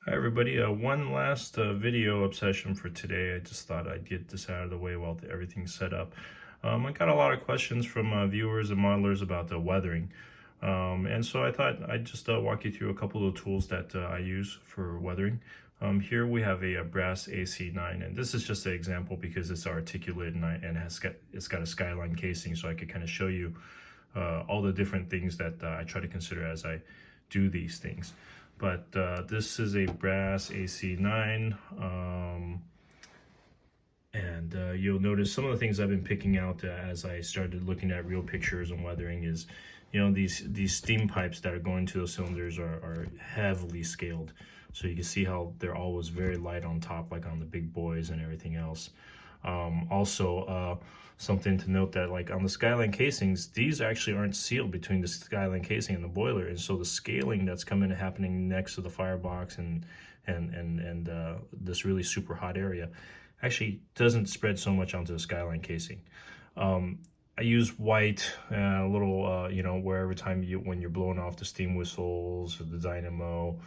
Hi everybody, one last video obsession for today. I just thought I'd get this out of the way while everything's set up. I got a lot of questions from viewers and modelers about the weathering. And so I thought I'd just walk you through a couple of tools that I use for weathering. Here we have a brass AC9, and this is just an example because it's articulate and it's got a skyline casing, so I could kind of show you all the different things that I try to consider as I do these things. But this is a brass AC9, and you'll notice some of the things I've been picking out as I started looking at real pictures and weathering is, you know, these steam pipes that are going to those cylinders are heavily scaled. So you can see how they're always very light on top, like on the big boys and everything else. Also, something to note that like on the skyline casings, these actually aren't sealed between the skyline casing and the boiler, and so the scaling that's happening next to the firebox and this really super hot area actually doesn't spread so much onto the skyline casing. I use white a little, you know, where every time when you're blowing off the steam whistles or the dynamo,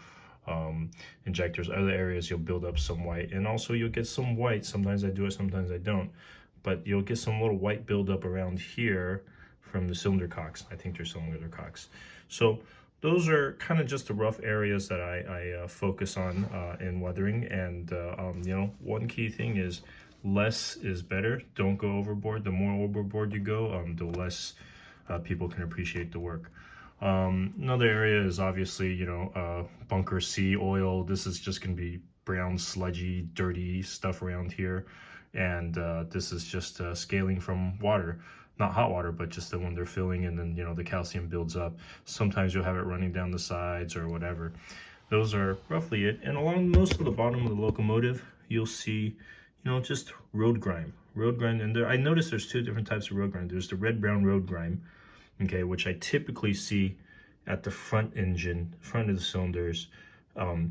injectors, other areas you'll build up some white, and also you'll get some white. Sometimes I do it, sometimes I don't, but you'll get some little white buildup around here from the cylinder cocks. I think they're cylinder cocks. So those are kind of just the rough areas that I focus on in weathering. And you know, one key thing is less is better. Don't go overboard. The more overboard you go, the less people can appreciate the work. Another area is obviously, you know, bunker C oil. This is just going to be brown, sludgy, dirty stuff around here. And this is just scaling from water, not hot water, but just the when they're filling, and then, you know, the calcium builds up. Sometimes you'll have it running down the sides or whatever. Those are roughly it. And along most of the bottom of the locomotive, you'll see, you know, just road grime. Road grime, and I noticed there's two different types of road grime. There's the red-brown road grime, okay, which I typically see at the front engine, front of the cylinders,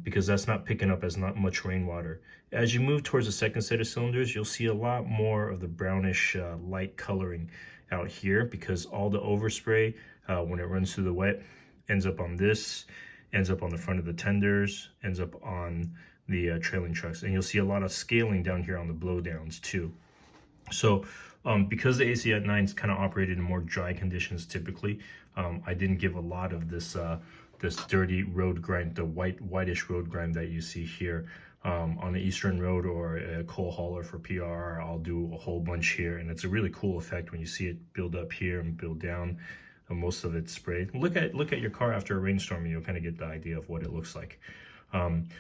because that's not picking up as not much rainwater. As you move towards the second set of cylinders, you'll see a lot more of the brownish light coloring out here, because all the overspray, when it runs through the wet, ends up on this, ends up on the front of the tenders, ends up on the trailing trucks. And you'll see a lot of scaling down here on the blowdowns too. So because the AC9 is kind of operated in more dry conditions typically, I didn't give a lot of this this dirty road grime, the whitish road grime that you see here. On the Eastern Road or a coal hauler for PR, I'll do a whole bunch here, and it's a really cool effect when you see it build up here and build down, and most of it's sprayed. Look at your car after a rainstorm, and you'll kind of get the idea of what it looks like.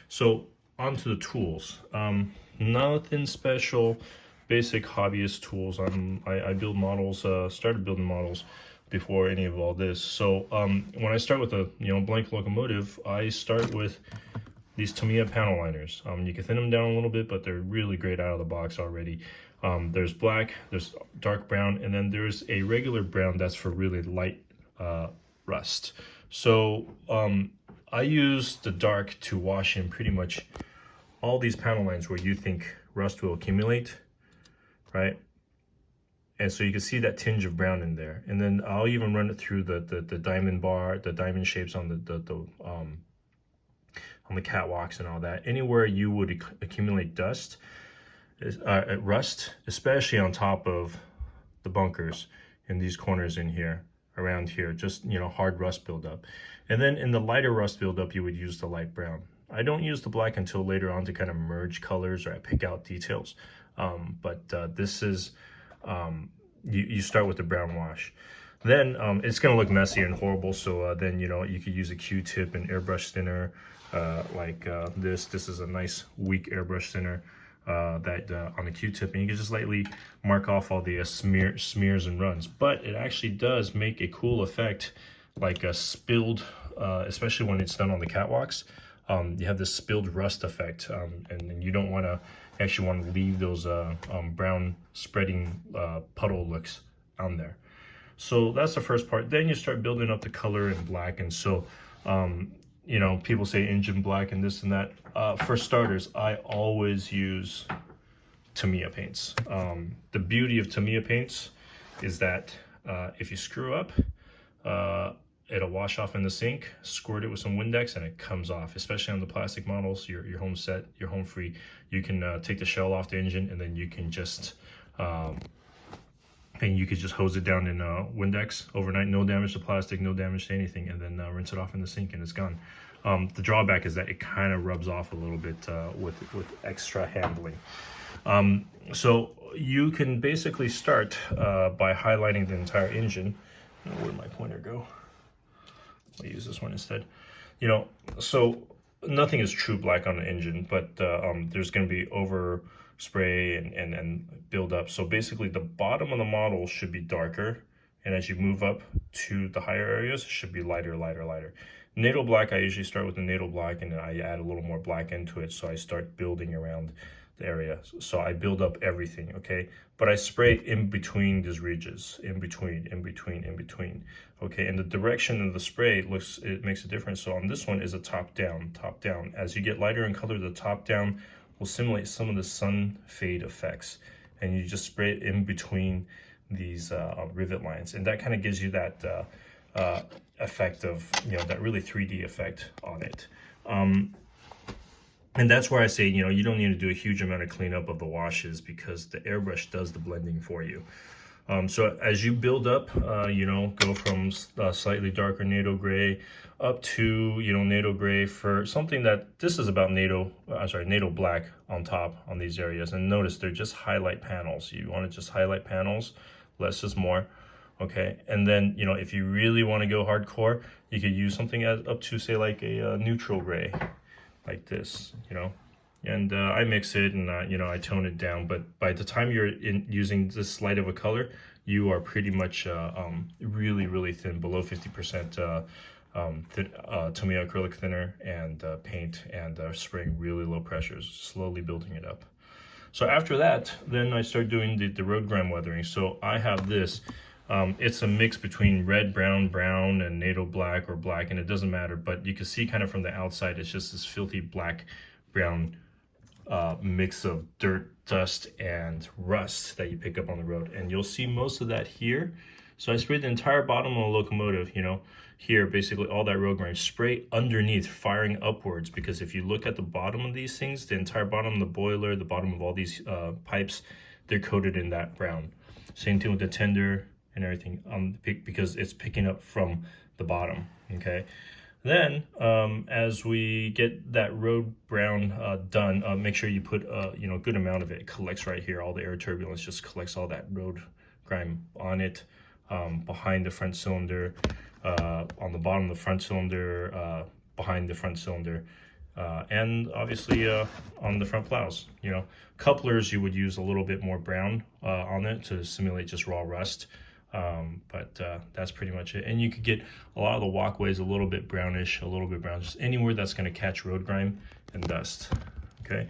So onto the tools. Nothing special, basic hobbyist tools. I build models, started building models before any of all this. So when I start with a, you know, blank locomotive, I start with these Tamiya panel liners. You can thin them down a little bit, but they're really great out of the box already. There's black, there's dark brown, and then there's a regular brown that's for really light rust. So I use the dark to wash in pretty much all these panel lines where you think rust will accumulate, right? And so you can see that tinge of brown in there. And then I'll even run it through the diamond bar, the diamond shapes on on the catwalks and all that. Anywhere you would accumulate dust, rust, especially on top of the bunkers in these corners in here, around here, just, you know, hard rust buildup. And then in the lighter rust buildup, you would use the light brown. I don't use the black until later on to kind of merge colors or I pick out details. But this is, you start with the brown wash. Then it's going to look messy and horrible, so then, you know, you could use a Q-tip and airbrush thinner like this. This is a nice weak airbrush thinner that on the Q-tip, and you can just lightly mark off all the smears and runs. But it actually does make a cool effect, like a spilled, especially when it's done on the catwalks. You have this spilled rust effect, and you don't want to actually want to leave those brown spreading puddle looks on there. So that's the first part. Then you start building up the color in black, and so you know, people say engine black and this and that. For starters, I always use Tamiya paints. The beauty of Tamiya paints is that if you screw up, it'll wash off in the sink, squirt it with some Windex, and it comes off. Especially on the plastic models, your home set, your home free, you can take the shell off the engine, and then you can just hose it down in Windex overnight. No damage to plastic, no damage to anything, and then rinse it off in the sink, and it's gone. The drawback is that it kind of rubs off a little bit with extra handling. So you can basically start by highlighting the entire engine. Where did my pointer go? I'll use this one instead. You know, so nothing is true black on the engine, but there's going to be overspray and build up. So basically the bottom of the model should be darker, and as you move up to the higher areas, it should be lighter, lighter, lighter. NATO black, I usually start with the NATO black, and then I add a little more black into it, so I start building around the area. So I build up everything, okay? But I spray in between these ridges, in between, okay? And the direction of the spray, it makes a difference. So on this one is a top down. As you get lighter in color, the top down will simulate some of the sun fade effects, and you just spray it in between these rivet lines, and that kind of gives you that effect of, you know, that really 3D effect on it. And that's where I say, you know, you don't need to do a huge amount of cleanup of the washes, because the airbrush does the blending for you. So as you build up, you know, go from slightly darker NATO gray up to, you know, NATO gray for something that, this is about NATO black on top on these areas. And notice they're just highlight panels. You want to just highlight panels, less is more. Okay, and then, you know, if you really want to go hardcore, you could use something up to, say, like a neutral gray, like this, you know. And I mix it, and you know, I tone it down. But by the time you're using this light of a color, you are pretty much really, really thin, below 50% Tamiya acrylic thinner and paint, and spraying really low pressures, slowly building it up. So after that, then I start doing the road grime weathering. So I have this. It's a mix between red, brown, and NATO black or black, and it doesn't matter, but you can see kind of from the outside, it's just this filthy black, brown mix of dirt, dust, and rust that you pick up on the road. And you'll see most of that here. So I sprayed the entire bottom of the locomotive, you know, here, basically all that road grime. Spray underneath, firing upwards, because if you look at the bottom of these things, the entire bottom of the boiler, the bottom of all these pipes, they're coated in that brown. Same thing with the tender and everything, because it's picking up from the bottom, okay? Then, as we get that road brown done, make sure you put, you know, a good amount of it. It collects right here. All the air turbulence just collects all that road grime on it, behind the front cylinder, on the bottom of the front cylinder, behind the front cylinder, and obviously on the front plows. You know, couplers, you would use a little bit more brown on it to simulate just raw rust. But that's pretty much it. And you could get a lot of the walkways a little bit brownish, just anywhere that's going to catch road grime and dust. Okay.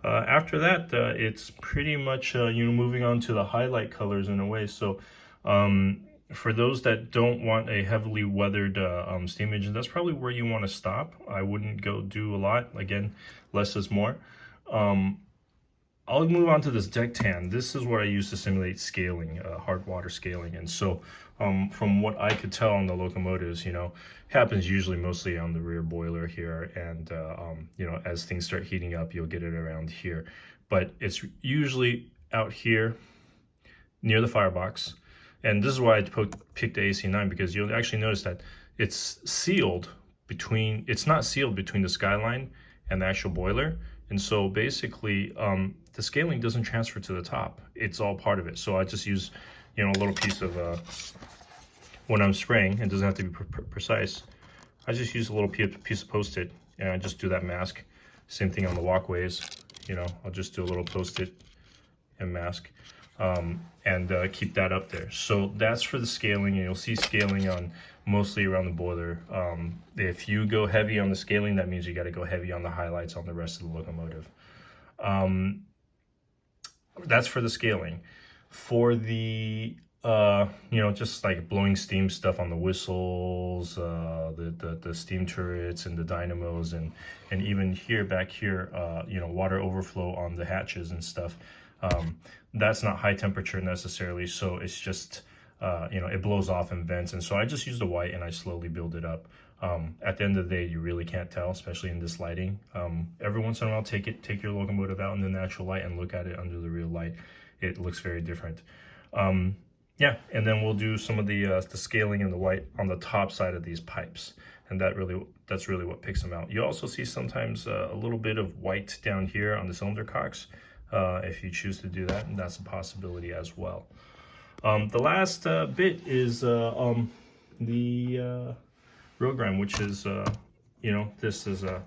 After that, it's pretty much you know, moving on to the highlight colors in a way. So for those that don't want a heavily weathered steam engine, that's probably where you want to stop. I wouldn't go do a lot. Again, less is more. I'll move on to this deck tan. This is what I use to simulate scaling, hard water scaling. And so from what I could tell on the locomotives, you know, happens usually mostly on the rear boiler here. And, you know, as things start heating up, you'll get it around here. But it's usually out here near the firebox. And this is why I picked the AC9, because you'll actually notice that it's sealed between, it's not sealed between the skyline and the actual boiler. And so basically, the scaling doesn't transfer to the top. It's all part of it. So I just use, you know, a little piece of, when I'm spraying, it doesn't have to be precise. I just use a little piece of Post-it, and I just do that mask. Same thing on the walkways. You know, I'll just do a little Post-it and mask, and keep that up there. So that's for the scaling, and you'll see scaling on mostly around the boiler. If you go heavy on the scaling, that means you got to go heavy on the highlights on the rest of the locomotive. That's for the scaling. For the you know, just like blowing steam stuff on the whistles, the steam turrets and the dynamos, and even here, back here, you know, water overflow on the hatches and stuff. That's not high temperature necessarily, so it's just it blows off and vents. And so I just use the white and I slowly build it up. At the end of the day, you really can't tell, especially in this lighting. Every once in a while, take your locomotive out in the natural light and look at it under the real light. It looks very different. Yeah, and then we'll do some of the scaling in the white on the top side of these pipes, and that's really what picks them out. You also see sometimes a little bit of white down here on the cylinder cocks. If you choose to do that, and that's a possibility as well. The last bit is the real grime, which is this is a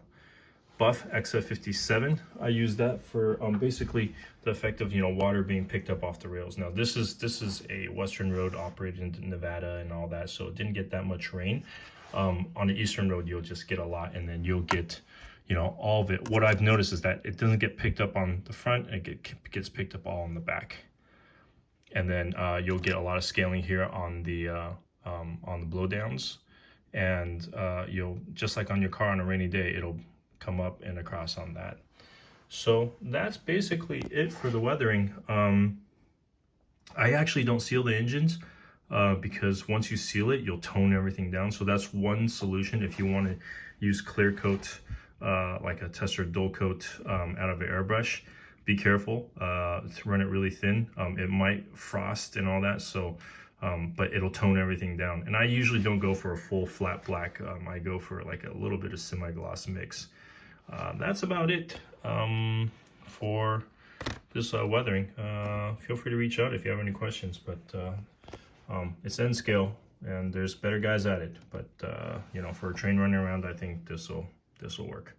Buff XF57. I use that for basically the effect of water being picked up off the rails. Now this is a Western road operated in Nevada and all that, so it didn't get that much rain. On the Eastern road you'll just get a lot, and then you'll get all of it. What I've noticed is that it doesn't get picked up on the front, it gets picked up all on the back. And then you'll get a lot of scaling here on the blowdowns, and you'll, just like on your car on a rainy day, it'll come up and across on that. So that's basically it for the weathering. I actually don't seal the engines because once you seal it, you'll tone everything down. So that's one solution if you want to use clear coat, like a tester dull coat out of an airbrush. Be careful to run it really thin. It might frost and all that, so but it'll tone everything down. And I usually don't go for a full flat black. I go for like a little bit of semi-gloss mix. That's about it for this weathering. Feel free to reach out if you have any questions, but it's N scale and there's better guys at it. But for a train running around, I think this will work.